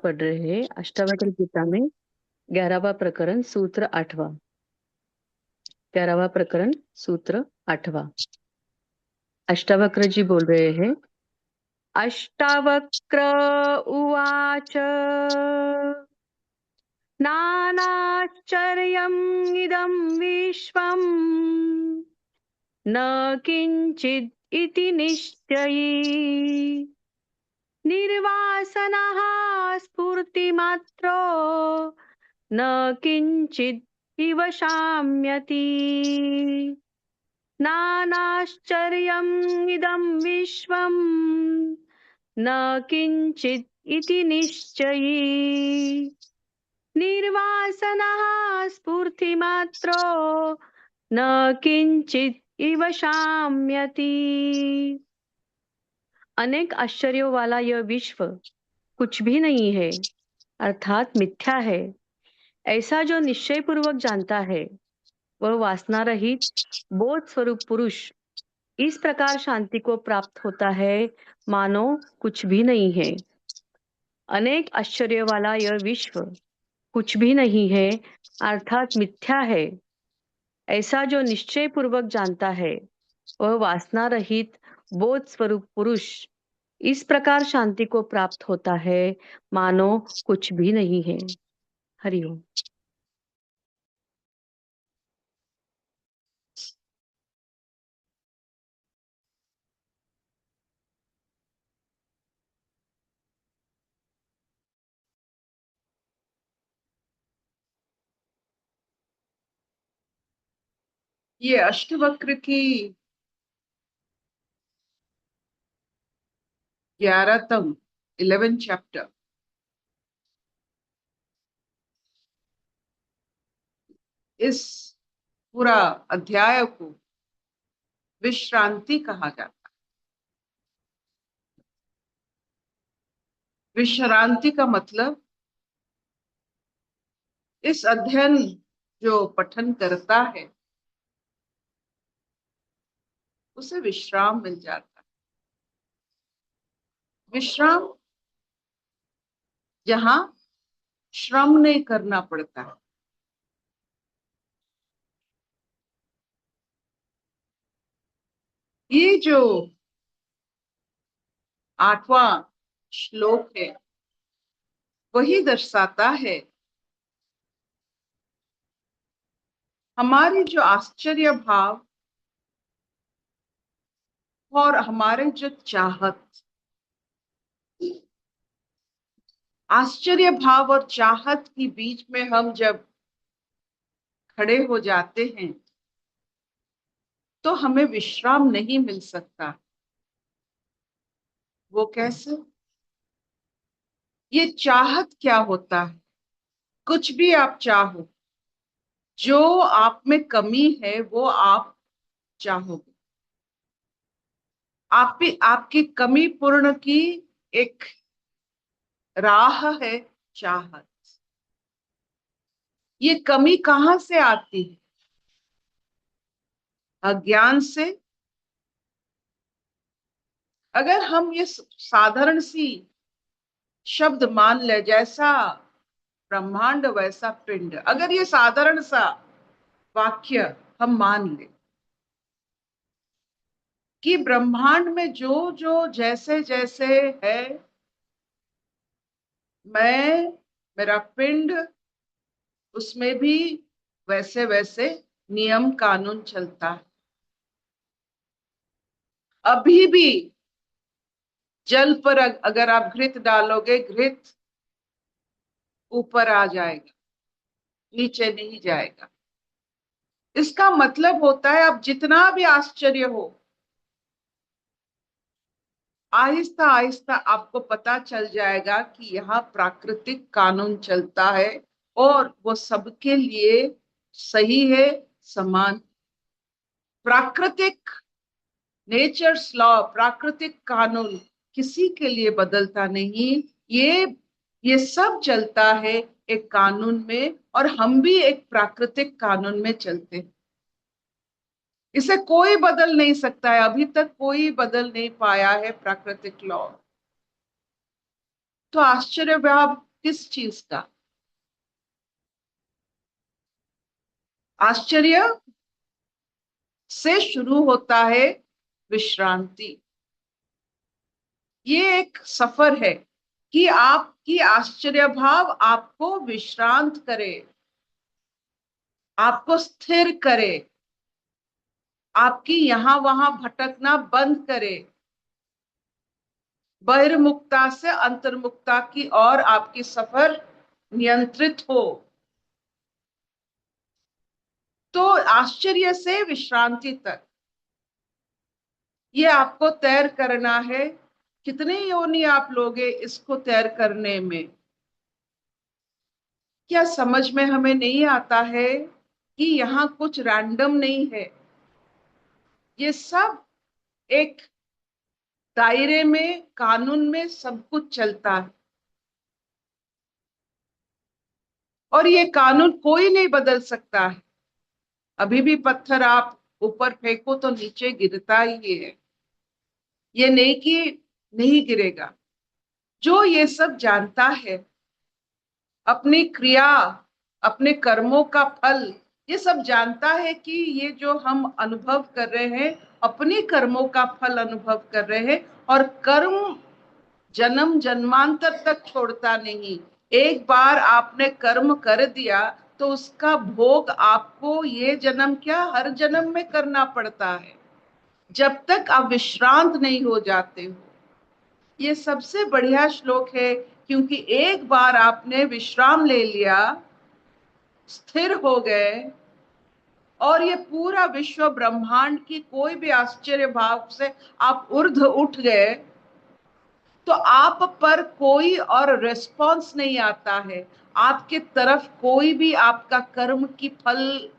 पढ़ रहे हैं अष्टावक्र गीता में 11वां प्रकरण सूत्र 8वां। 11वां प्रकरण सूत्र 8वां। अष्टावक्र जी बोल रहे हैं। अष्टावक्र उवाच नानाश्चर्यम् इदं विश्वम् न किञ्चित् इति निश्चयी निर्वासनः स्फूर्तिमात्रो न किञ्चित् इव शाम्यति नानाश्चर्यम् इदं विश्वम् न किञ्चित् इति निश्चयी निर्वासनः स्फूर्तिमात्रो न किंचित इव शाम्यति। अनेक आश्चर्यों वाला यह विश्व कुछ भी नहीं है अर्थात मिथ्या है। ऐसा जो निश्चय पूर्वक जानता है वह वासना रहित बोध स्वरूप पुरुष इस प्रकार शांति को प्राप्त होता है मानो कुछ भी नहीं है। अनेक आश्चर्य वाला यह विश्व कुछ भी नहीं है अर्थात मिथ्या है। ऐसा जो निश्चय पूर्वक जानता है वह वासना रहित बोध स्वरूप पुरुष इस प्रकार शांति को प्राप्त होता है मानो कुछ भी नहीं है। हरिओम। ये अष्टवक्र की 11th चैप्टर इस पूरा अध्याय को विश्रांति कहा जाता है। विश्रांति का मतलब इस अध्ययन जो पठन करता है उसे विश्राम मिल जाता है। विश्राम जहां श्रम नहीं करना पड़ता है। ये जो 8वां श्लोक है वही दर्शाता है हमारी जो आश्चर्य भाव और हमारे जो चाहत, आश्चर्य भाव और चाहत के बीच में हम जब खड़े हो जाते हैं तो हमें विश्राम नहीं मिल सकता। वो कैसे? ये चाहत क्या होता है? कुछ भी आप चाहो, जो आप में कमी है वो आप चाहोगे। आपकी कमी पूर्ण की एक राह है चाहत। ये कमी कहाँ से आती है? अज्ञान से। अगर हम ये साधारण सी शब्द मान ले, जैसा ब्रह्मांड वैसा पिंड, अगर ये साधारण सा वाक्य हम मान ले कि ब्रह्मांड में जो जो जैसे जैसे है, मैं, मेरा पिंड, उसमें भी वैसे वैसे नियम कानून चलता है। अभी भी जल पर अगर आप घृत डालोगे, घृत ऊपर आ जाएगा, नीचे नहीं जाएगा। इसका मतलब होता है अब जितना भी आश्चर्य हो, आहिस्ता आहिस्ता आपको पता चल जाएगा कि यहाँ प्राकृतिक कानून चलता है और वो सबके लिए सही है, समान। प्राकृतिक नेचर्स लॉ, प्राकृतिक कानून किसी के लिए बदलता नहीं। ये सब चलता है एक कानून में, और हम भी एक प्राकृतिक कानून में चलते हैं। इसे कोई बदल नहीं सकता है, अभी तक कोई बदल नहीं पाया है प्राकृतिक लॉ। तो आश्चर्य भाव किस चीज का? आश्चर्य से शुरू होता है विश्रांति। ये एक सफर है कि आपकी आश्चर्य भाव आपको विश्रांत करे, आपको स्थिर करे, आपकी यहां वहां भटकना बंद करे, बहिर्मुखता से अंतर्मुखता की ओर आपकी सफर नियंत्रित हो। तो आश्चर्य से विश्रांति तक ये आपको तैर करना है। कितने योनि आप लोगे इसको तैर करने में? क्या समझ में हमें नहीं आता है कि यहाँ कुछ रैंडम नहीं है? ये सब एक दायरे में, कानून में सब कुछ चलता है, और ये कानून कोई नहीं बदल सकता है। अभी भी पत्थर आप ऊपर फेंको तो नीचे गिरता ही है, ये नहीं कि नहीं गिरेगा। जो ये सब जानता है, अपनी क्रिया, अपने कर्मों का फल ये सब जानता है कि ये जो हम अनुभव कर रहे हैं अपने कर्मों का फल अनुभव कर रहे हैं, और कर्म जन्म जन्मांतर तक छोड़ता नहीं। एक बार आपने कर्म कर दिया तो उसका भोग आपको ये जन्म क्या हर जन्म में करना पड़ता है, जब तक आप विश्रांत नहीं हो जाते हो। ये सबसे बढ़िया श्लोक है, क्योंकि एक बार आपने विश्राम ले लिया, स्थिर हो गए, और ये पूरा विश्व ब्रह्मांड की कोई भी आश्चर्य भाव से आप ऊर्ध्व उठ गए, तो आप पर कोई और रिस्पॉन्स नहीं आता है। आपके तरफ कोई भी आपका कर्म की फल,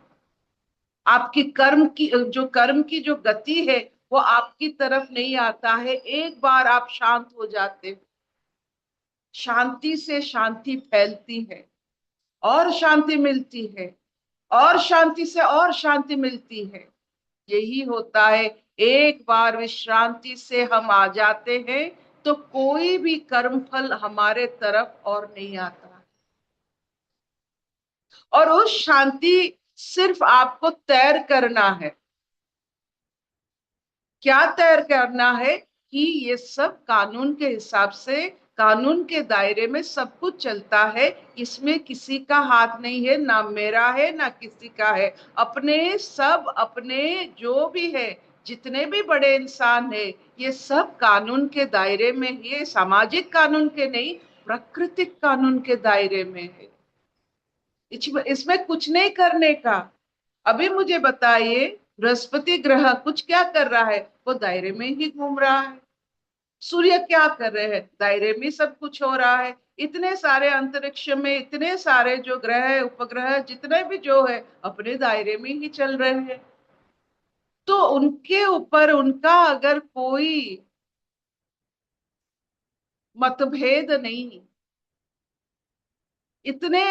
आपकी कर्म की जो गति है वो आपकी तरफ नहीं आता है। एक बार आप शांत हो जाते हो, शांति से शांति फैलती है, और शांति मिलती है, और शांति से और शांति मिलती है। यही होता है, एक बार विश्रांति से हम आ जाते हैं तो कोई भी कर्मफल हमारे तरफ और नहीं आता। और उस शांति सिर्फ आपको तैर करना है। क्या तैर करना है? कि ये सब कानून के हिसाब से, कानून के दायरे में सब कुछ चलता है। इसमें किसी का हाथ नहीं है, ना मेरा है ना किसी का है। अपने सब, अपने जो भी है, जितने भी बड़े इंसान है, ये सब कानून के दायरे में, ये सामाजिक कानून के नहीं, प्राकृतिक कानून के दायरे में है। इसमें कुछ नहीं करने का। अभी मुझे बताइए, बृहस्पति ग्रह कुछ क्या कर रहा है? वो दायरे में ही घूम रहा है। सूर्य क्या कर रहे हैं? दायरे में सब कुछ हो रहा है। इतने सारे अंतरिक्ष में इतने सारे जो ग्रह उपग्रह जितने भी जो है अपने दायरे में ही चल रहे हैं। तो उनके ऊपर उनका अगर कोई मतभेद नहीं, इतने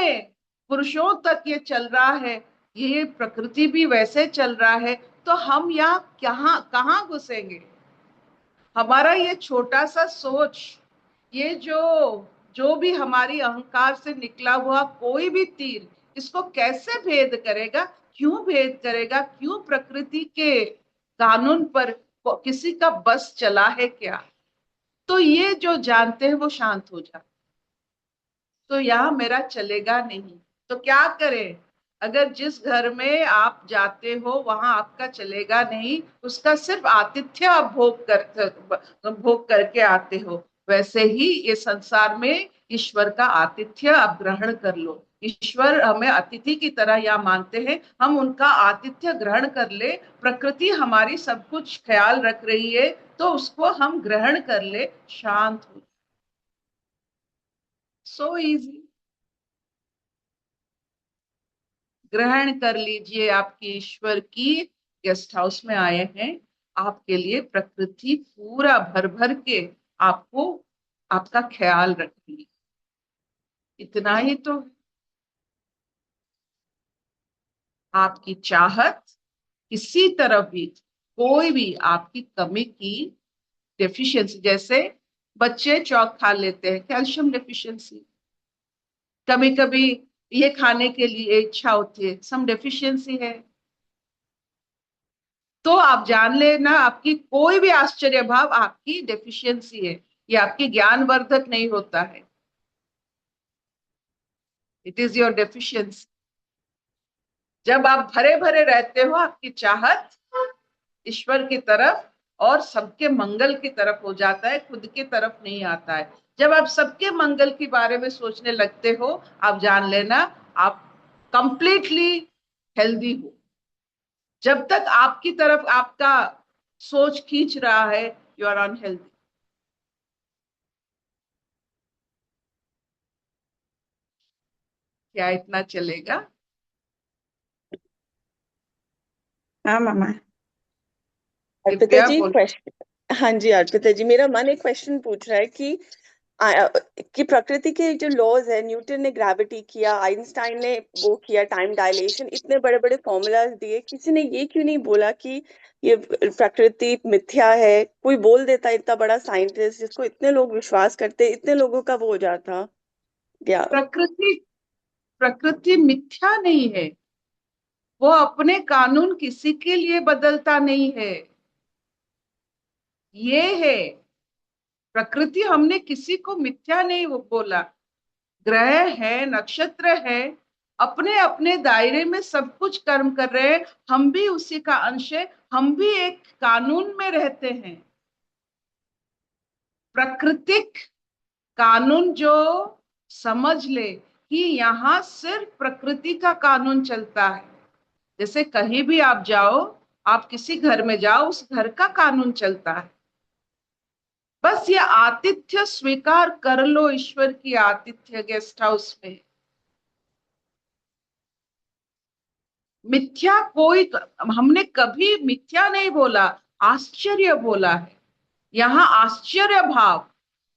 पुरुषों तक ये चल रहा है, ये प्रकृति भी वैसे चल रहा है, तो हम यहाँ कहाँ कहाँ घुसेंगे? हमारा ये छोटा सा सोच, ये जो जो भी हमारी अहंकार से निकला हुआ कोई भी तीर, इसको कैसे भेद करेगा? क्यों भेद करेगा? क्यों प्रकृति के कानून पर किसी का बस चला है क्या? तो ये जो जानते हैं वो शांत हो जाते। तो यहाँ मेरा चलेगा नहीं, तो क्या करें? अगर जिस घर में आप जाते हो वहां आपका चलेगा नहीं, उसका सिर्फ आतिथ्य आप भोग करके आते हो, वैसे ही ये संसार में ईश्वर का आतिथ्य आप ग्रहण कर लो। ईश्वर हमें अतिथि की तरह यहाँ मानते हैं, हम उनका आतिथ्य ग्रहण कर ले। प्रकृति हमारी सब कुछ ख्याल रख रही है, तो उसको हम ग्रहण कर ले, शांत हो। So easy. ग्रहण कर लीजिए, आपके ईश्वर की गेस्ट हाउस में आए हैं। आपके लिए प्रकृति पूरा भर भर के आपको, आपका ख्याल रखी। इतना ही तो है। आपकी चाहत किसी तरफ भी, कोई भी आपकी कमी की डेफिशिएंसी, जैसे बच्चे चौक खा लेते हैं, कैल्शियम डेफिशिएंसी, कभी कभी ये खाने के लिए इच्छा होती है, सम डेफिशिएंसी है। तो आप जान लेना, आपकी कोई भी आश्चर्य भाव आपकी डेफिशिएंसी है, ये आपकी ज्ञानवर्धक नहीं होता है, इट इज योर डेफिशिएंसी। जब आप भरे भरे रहते हो, आपकी चाहत ईश्वर की तरफ और सबके मंगल की तरफ हो जाता है, खुद की तरफ नहीं आता है। जब आप सबके मंगल के बारे में सोचने लगते हो, आप जान लेना आप कंप्लीटली हेल्दी हो। जब तक आपकी तरफ आपका सोच खींच रहा है, यू आर अनहेल्दी। क्या इतना चलेगा? हाँ मामा। अर्पिता दिव्या जी बोल। क्वेश्चन, हाँ जी अर्पिता जी, मेरा मन एक क्वेश्चन पूछ रहा है आ, कि प्रकृति के जो लॉज है, न्यूटन ने ग्रेविटी किया, आइंस्टाइन ने वो किया टाइम डायलेशन, इतने बड़े बड़े फॉर्मूलाज दिए, किसी ने ये क्यों नहीं बोला कि ये प्रकृति मिथ्या है? कोई बोल देता, इतना बड़ा साइंटिस्ट जिसको इतने लोग विश्वास करते, इतने लोगों का वो हो जाता क्या? प्रकृति प्रकृति मिथ्या नहीं है, वो अपने कानून किसी के लिए बदलता नहीं है। ये है प्रकृति, हमने किसी को मिथ्या नहीं वो बोला। ग्रह है, नक्षत्र है, अपने अपने दायरे में सब कुछ कर्म कर रहे हैं, हम भी उसी का अंश है, हम भी एक कानून में रहते हैं। प्राकृतिक कानून जो समझ ले कि यहाँ सिर्फ प्रकृति का कानून चलता है। जैसे कहीं भी आप जाओ, आप किसी घर में जाओ, उस घर का कानून चलता है। बस ये आतिथ्य स्वीकार कर लो, ईश्वर की आतिथ्य गेस्ट हाउस में। मिथ्या कोई, हमने कभी मिथ्या नहीं बोला, आश्चर्य बोला है। यहाँ आश्चर्य भाव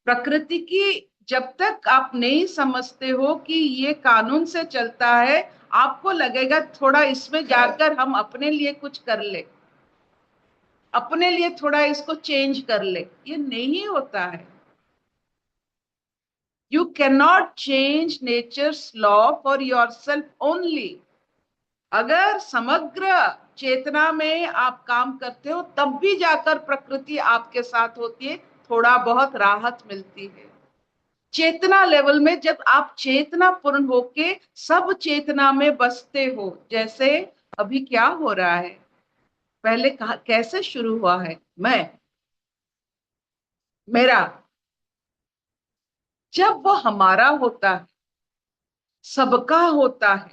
प्रकृति की, जब तक आप नहीं समझते हो कि ये कानून से चलता है, आपको लगेगा थोड़ा इसमें जाकर हम अपने लिए कुछ कर ले, अपने लिए थोड़ा इसको चेंज कर ले। ये नहीं होता है। You can not change nature's law for yourself only. अगर समग्र चेतना में आप काम करते हो, तब भी जाकर प्रकृति आपके साथ होती है, थोड़ा बहुत राहत मिलती है। चेतना लेवल में जब आप चेतना पूर्ण होके सब चेतना में बसते हो, जैसे अभी क्या हो रहा है, पहले कहा कैसे शुरू हुआ है, मैं, मेरा, जब वो हमारा होता है, सबका होता है,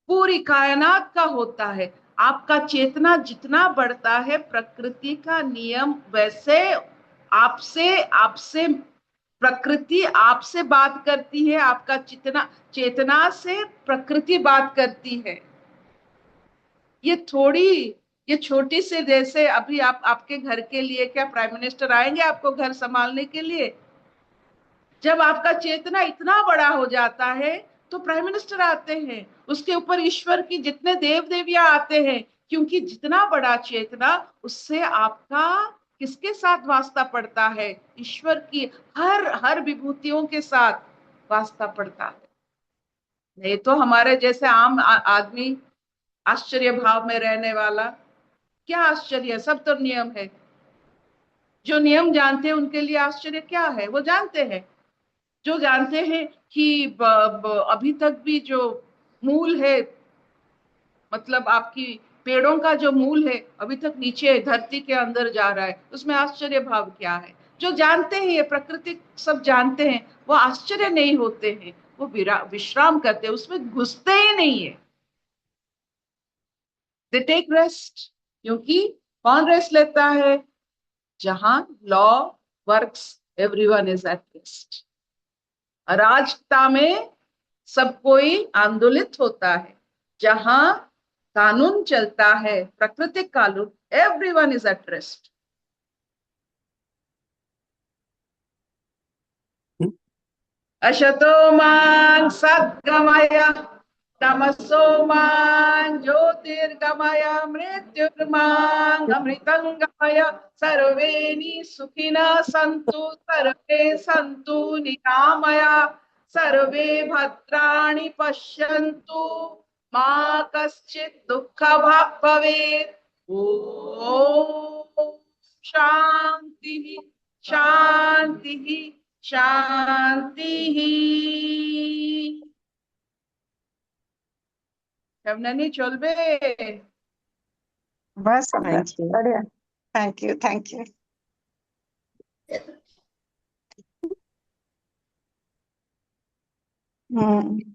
पूरी कायनात का होता है, आपका चेतना जितना बढ़ता है, प्रकृति का नियम वैसे आपसे आपसे प्रकृति आपसे बात करती है, आपका चेतना चेतना से प्रकृति बात करती है। ये थोड़ी, ये छोटी से, जैसे अभी आप आपके घर के लिए क्या प्राइम मिनिस्टर आएंगे आपको घर संभालने के लिए? जब आपका चेतना इतना बड़ा हो जाता है तो प्राइम मिनिस्टर आते हैं, उसके ऊपर ईश्वर की जितने देव देवियां आते हैं, क्योंकि जितना बड़ा चेतना, उससे आपका किसके साथ वास्ता पड़ता है? ईश्वर की हर हर विभूतियों के साथ वास्ता पड़ता है। नहीं तो हमारे जैसे आम आदमी, आश्चर्य भाव में रहने वाला, क्या आश्चर्य, सब तो नियम है। जो नियम जानते हैं उनके लिए आश्चर्य क्या है, वो जानते हैं। जो जानते हैं कि अभी तक भी जो मूल है, मतलब आपकी पेड़ों का जो मूल है अभी तक नीचे धरती के अंदर जा रहा है, उसमें आश्चर्य भाव क्या है? जो जानते हैं, ये प्रकृति सब जानते हैं, वो आश्चर्य नहीं होते हैं, वो विश्राम करते हैं, उसमें घुसते ही नहीं है। They take rest. क्योंकि कौन रेस्ट लेता है? जहां law works, everyone is at rest. अराजकता में सब कोई आंदोलित होता है। जहां कानून चलता है, प्राकृतिक कानून, एवरीवन इज एट रेस्ट। अशतो मां सद्गमय, तमसो मां ज्योतिर्गमय, मृत्युर्मां अमृतंगमय। सर्वे सुखिनः सन्तु, सर्वे सन्तु निरामया, सर्वे भद्राणि पश्यन्तु मा कश्चित् दुःखभाग् भवेत्। ॐ शान्तिः शान्तिः शान्तिः। शबननी चलबे? बस थैंक यू। बढ़िया। Thank you, thank you. Hmm.